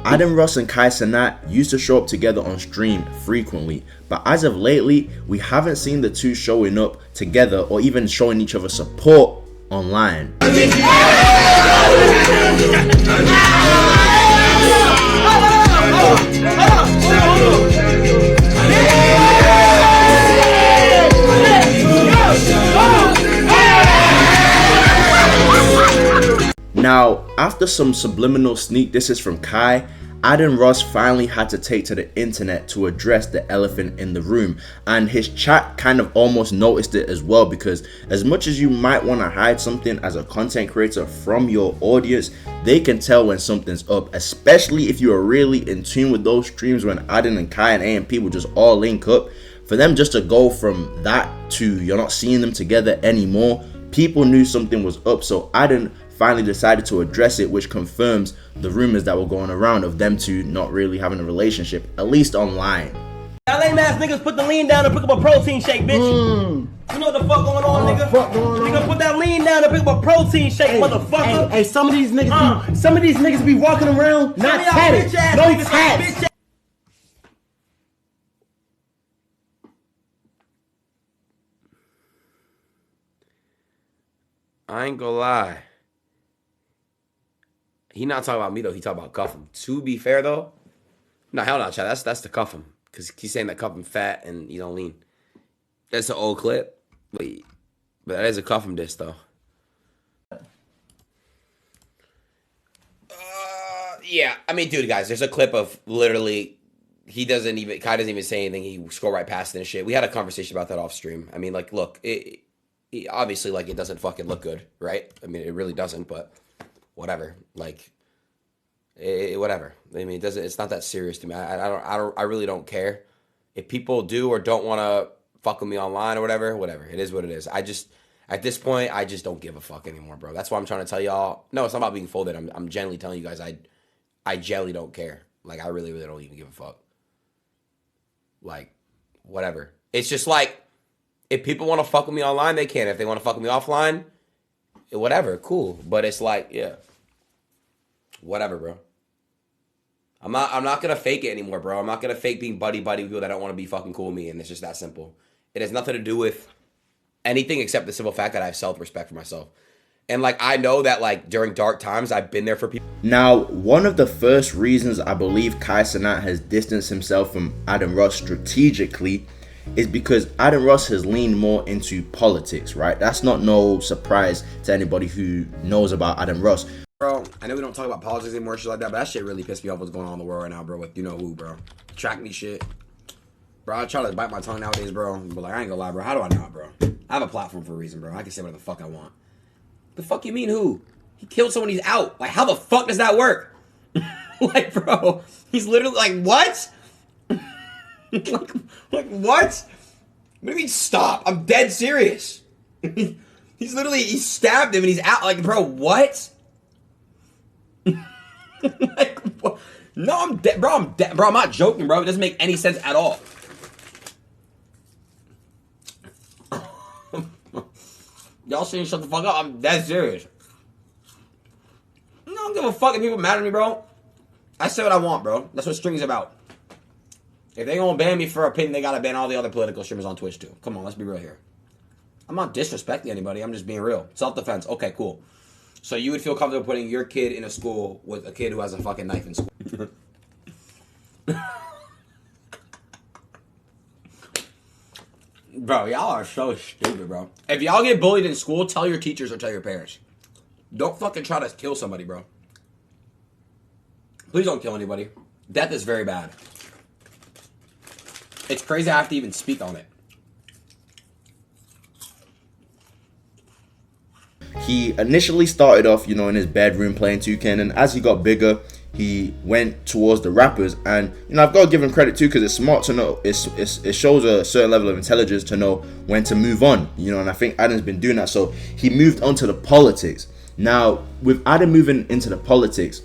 Adin Ross and Kai Cenat used to show up together on stream frequently, but as of lately, we haven't seen the two showing up together or even showing each other support online. Now, after some subliminal sneak disses from Kai, Adin Ross finally had to take to the internet to address the elephant in the room, and his chat kind of almost noticed it as well, because as much as you might want to hide something as a content creator from your audience, they can tell when something's up, especially if you are really in tune with those streams when Adin and Kai and AMP will just all link up. For them just to go from that to you're not seeing them together anymore, people knew something was up, so Adin finally decided to address it, which confirms the rumors that were going around of them two not really having a relationship, at least online. Y'all lame ass niggas put the lean down and pick up a protein shake, bitch. You know what the fuck going on, nigga? Nigga, put that lean down and pick up a protein shake, motherfucker. Hey, some of these niggas, be walking around not tatted, no tats. I ain't gonna lie. He not talking about me though. He talking about Cuffham. To be fair though, no, hell no, Chad. That's the Cuffham, because he's saying that Cuffham fat and you don't lean. That's an old clip, but that is a Cuffham diss though. Yeah, I mean, dude, guys, there's a clip of literally Kai doesn't even say anything. He scrolled right past it and shit. We had a conversation about that off stream. I mean, like, look, it obviously, like, it doesn't fucking look good, right? I mean, it really doesn't, but whatever. Like, whatever. I mean, it doesn't. It's not that serious to me. I really don't care if people do or don't want to fuck with me online or whatever. Whatever. It is what it is. At this point, I just don't give a fuck anymore, bro. That's why I'm trying to tell y'all. No, it's not about being folded. I'm genuinely telling you guys, I genuinely don't care. Like, I really, really don't even give a fuck. Like, whatever. It's just like, if people want to fuck with me online, they can. If they want to fuck with me offline, whatever, cool. But it's like, yeah, whatever, bro. I'm not gonna fake it anymore, bro. I'm not gonna fake being buddy with people that don't want to be fucking cool with me, and it's just that simple. It has nothing to do with anything except the simple fact that I have self-respect for myself. And like, I know that like during dark times, I've been there for people. Now, one of the first reasons I believe Kai Cenat has distanced himself from Adin Ross strategically is because Adin Ross has leaned more into politics, right? That's not no surprise to anybody who knows about Adin Ross. Bro, I know we don't talk about politics anymore, shit like that, but that shit really pissed me off what's going on in the world right now, bro, with you know who, bro. Track me shit. Bro, I try to bite my tongue nowadays, bro, but like, I ain't gonna lie, bro. How do I not, bro? I have a platform for a reason, bro. I can say whatever the fuck I want. The fuck you mean who? He killed someone, he's out. Like, how the fuck does that work? Like, bro, he's literally like, what? like what? What do you mean stop? I'm dead serious. He's literally, he stabbed him and he's out. Like, bro, what? Like, what? No, I'm dead, bro. I'm dead, bro. I'm not joking, bro. It doesn't make any sense at all. Y'all saying shut the fuck up? I'm dead serious. I don't give a fuck if people mad at me, bro. I say what I want, bro. That's what streaming's about. If they gonna ban me for opinion, they gotta ban all the other political streamers on Twitch too. Come on, let's be real here. I'm not disrespecting anybody. I'm just being real. Self-defense. Okay, cool. So you would feel comfortable putting your kid in a school with a kid who has a fucking knife in school? Bro, y'all are so stupid, bro. If y'all get bullied in school, tell your teachers or tell your parents. Don't fucking try to kill somebody, bro. Please don't kill anybody. Death is very bad. It's crazy I have to even speak on it. He initially started off, you know, in his bedroom playing 2K, and as he got bigger, he went towards the rappers. And you know, I've got to give him credit too, because it's smart to know. It shows a certain level of intelligence to know when to move on, you know. And I think Adin's been doing that, so he moved on to the politics. Now, with Adin moving into the politics,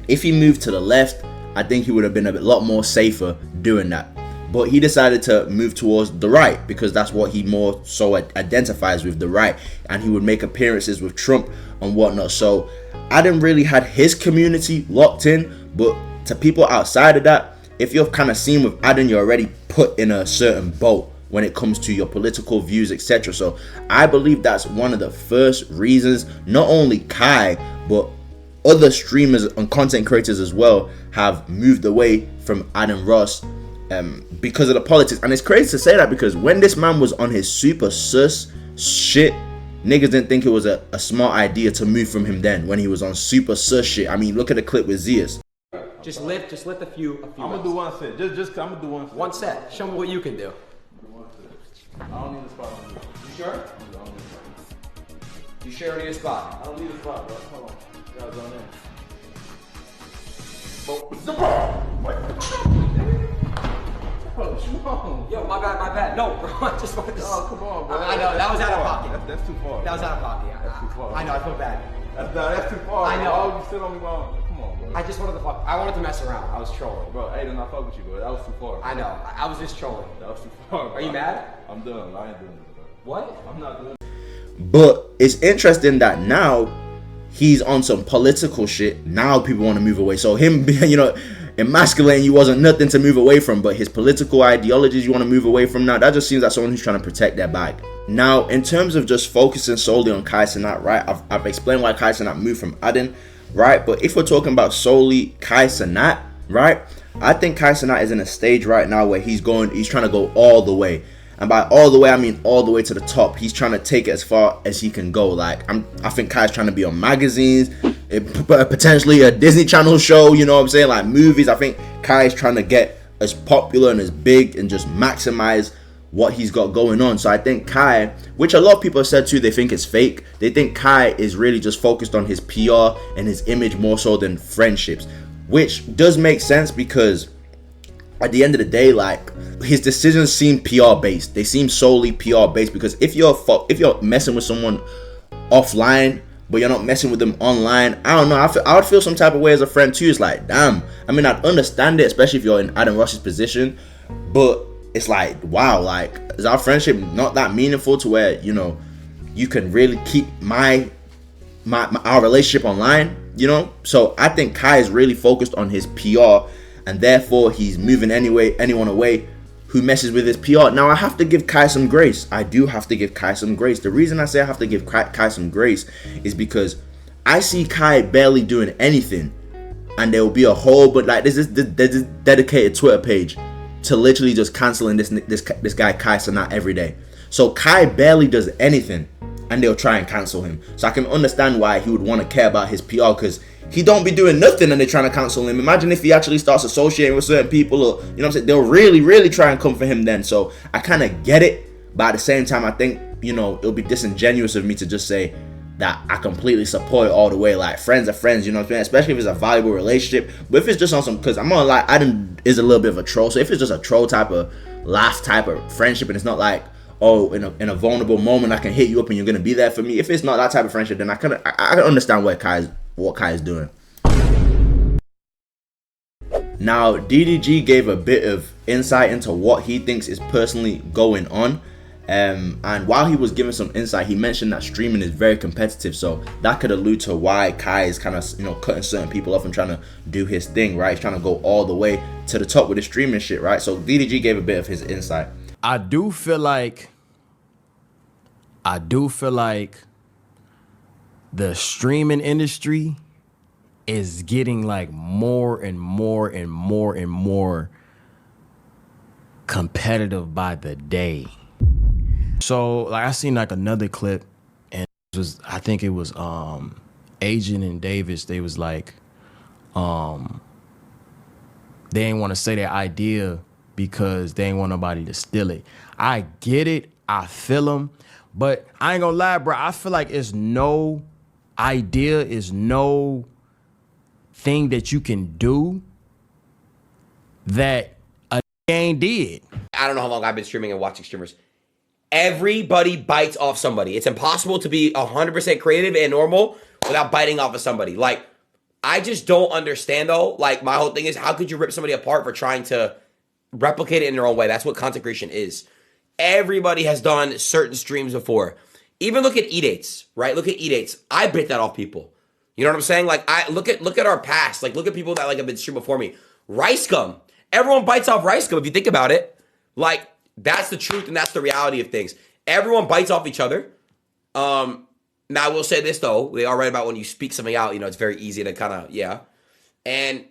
if he moved to the left, I think he would have been a lot more safer doing that. But he decided to move towards the right because that's what he more so identifies with, the right. And he would make appearances with Trump and whatnot. So Adin really had his community locked in, but to people outside of that, if you're kind of seen with Adin, you're already put in a certain boat when it comes to your political views, etc. So I believe that's one of the first reasons not only Kai but other streamers and content creators as well have moved away from Adin Ross because of the politics. And it's crazy to say that, because when this man was on his super sus shit, niggas didn't think it was a smart idea to move from him then when he was on super sus shit. I mean, look at the clip with Zeus. Just lift a few. I'm gonna do one set. Just I'm gonna do one set. One set. Show me what you can do. I don't need a spot. You sure? You sure need a spot? I don't need a spot, bro. Hold on. Guys on there. Yo, my bad. No, bro, I just wanted to. Oh, come on, bro. I know, that was out of pocket. That's too far. That was out of pocket. That's too far. I know, I feel bad. That's too far. I know. Oh, you sit on me wrong. Come on, bro. I just wanted to fuck. I wanted to mess around. I was trolling. Bro, I did not fuck with you, bro. That was too far. I know. I was just trolling. That was too far, bro. Are you mad? I'm done. I ain't doing this, bro. What? I'm not doing this. But it's interesting that now he's on some political shit. Now people want to move away. So him, emasculating you wasn't nothing to move away from, but his political ideologies you want to move away from now, that just seems like someone who's trying to protect their bag. Now, in terms of just focusing solely on Kai Cenat, right? I've explained why Kai Cenat moved from Adin, right? But if we're talking about solely Kai Cenat, right? I think Kai Cenat is in a stage right now where he's trying to go all the way. And by all the way, I mean all the way to the top. He's trying to take it as far as he can go. Like, I think Kai's trying to be on magazines, potentially a Disney Channel show, you know what I'm saying? Like movies. I think Kai's trying to get as popular and as big and just maximize what he's got going on. So I think Kai, which a lot of people have said too, they think it's fake. They think Kai is really just focused on his PR and his image more so than friendships, which does make sense because at the end of the day, like, his decisions seem PR based. They seem solely PR based, because if you're messing with someone offline but you're not messing with them online, I don't know, I would feel some type of way as a friend too. It's like, damn. I mean, I'd understand it, especially if you're in Adin Ross's position, but it's like, wow, like, is our friendship not that meaningful to where, you can really keep our relationship online, So I think Kai is really focused on his PR, and therefore he's moving anyone away who messes with his PR. Now, I have to give Kai some grace. I do have to give Kai some grace. The reason I say I have to give Kai some grace is because I see Kai barely doing anything, and there will be a whole, but like, there's this dedicated Twitter page to literally just canceling this guy Kai Cenat every day. So Kai barely does anything, and they'll try and cancel him. So I can understand why he would want to care about his PR, because he don't be doing nothing and they're trying to cancel him. Imagine if he actually starts associating with certain people, or, what I'm saying, they'll really, really try and come for him then. So I kind of get it, but at the same time, I think, it'll be disingenuous of me to just say that I completely support it all the way. Like, friends are friends, you know what I'm saying? Especially if it's a valuable relationship. But if it's just on some, because I'm gonna lie, Adin is a little bit of a troll. So if it's just a troll type of laugh type of friendship, and it's not like, oh, in a vulnerable moment I can hit you up and you're gonna be there for me. If it's not that type of friendship, then I can understand what Kai is doing. Now, DDG gave a bit of insight into what he thinks is personally going on. And while he was giving some insight, he mentioned that streaming is very competitive. So that could allude to why Kai is kind of, cutting certain people off and trying to do his thing, right? He's trying to go all the way to the top with the streaming shit, right? So DDG gave a bit of his insight. I do feel like the streaming industry is getting like more and more and more and more competitive by the day. So like, I seen like another clip, and I think it was Agent and Davis. They was like, they didn't want to say their idea because they ain't want nobody to steal it. I get it. I feel them. But I ain't gonna lie, bro. I feel like it's no idea, is no thing that you can do that a ain't did. I don't know how long I've been streaming and watching streamers. Everybody bites off somebody. It's impossible to be 100% creative and normal without biting off of somebody. Like, I just don't understand, though. Like, my whole thing is, how could you rip somebody apart for trying to replicate it in their own way? That's what content creation is. Everybody has done certain streams before. Even look at E-Dates, right? Look at E-Dates. I bit that off people. You know what I'm saying? Like, I look at our past. Like, look at people that like have been streamed before me. Rice gum. Everyone bites off rice gum if you think about it. Like, that's the truth and that's the reality of things. Everyone bites off each other. Now I will say this though, they are right about when you speak something out, it's very easy to kind of, yeah. And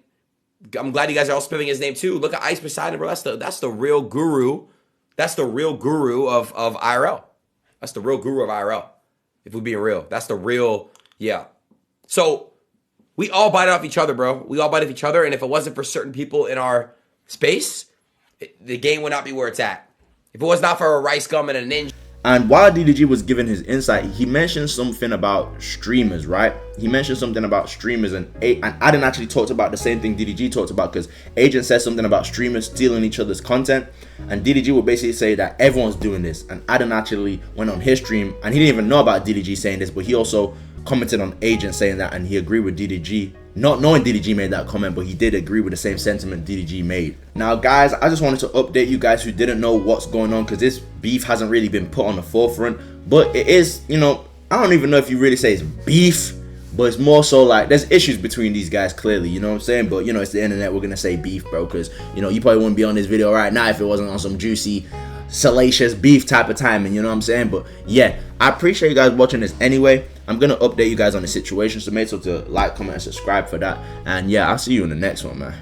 I'm glad you guys are all spitting his name too. Look at Ice Poseidon, bro. That's the real guru. That's the real guru of IRL. That's the real guru of IRL. If we're being real, that's the real, yeah. So we all bite off each other, bro. We all bite off each other, and if it wasn't for certain people in our space, the game would not be where it's at. If it was not for a rice gum and a ninja. And while DDG was giving his insight, he mentioned something about streamers, right? He mentioned something about streamers, and Adin actually talked about the same thing DDG talked about, because Agent said something about streamers stealing each other's content, and DDG would basically say that everyone's doing this. And Adin actually went on his stream, and he didn't even know about DDG saying this, but he also commented on Agent saying that, and he agreed with DDG. Not knowing DDG made that comment, but he did agree with the same sentiment DDG made. Now guys, I just wanted to update you guys who didn't know what's going on, because this beef hasn't really been put on the forefront, but it is, I don't even know if you really say it's beef, but it's more so like there's issues between these guys clearly, you know what I'm saying? But it's the internet, we're gonna say beef, bro, because you probably wouldn't be on this video right now if it wasn't on some juicy, salacious beef type of timing, you know what I'm saying? But yeah, I appreciate you guys watching this anyway. I'm gonna update you guys on the situation, so make sure to like, comment, and subscribe for that. And yeah, I'll see you in the next one, man.